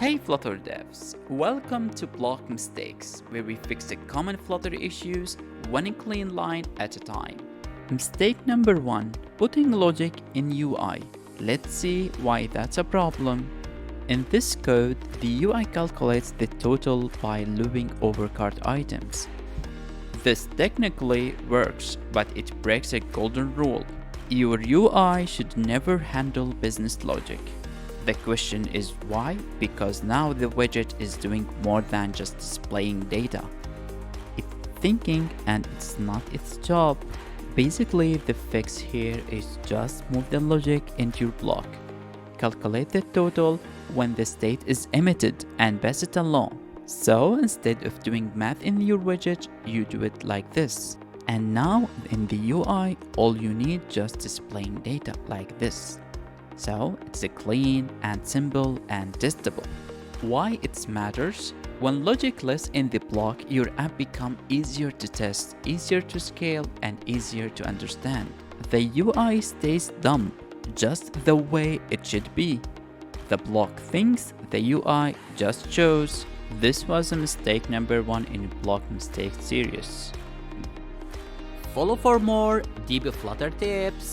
Hey Flutter devs, welcome to BLoC Mistakes, where we fix the common Flutter issues one clean line at a time. Mistake number 1, putting logic in UI. Let's see why that's a problem. In this code, the UI calculates the total by looping over cart items. This technically works, but it breaks a golden rule. Your UI should never handle business logic. The question is why? Because now the widget is doing more than just displaying data. It's thinking and it's not its job. Basically, the fix here is just move the logic into your block. Calculate the total when the state is emitted and pass it along. So instead of doing math in your widget, you do it like this. And now in the UI, all you need just displaying data like this. So it's a clean and simple and testable. Why it matters? When logic lives in the block, your app becomes easier to test, easier to scale, and easier to understand. The UI stays dumb, just the way it should be. The block thinks, the UI just shows. This was a mistake number 1 in BLoC Mistake series. Follow for more deep Flutter tips.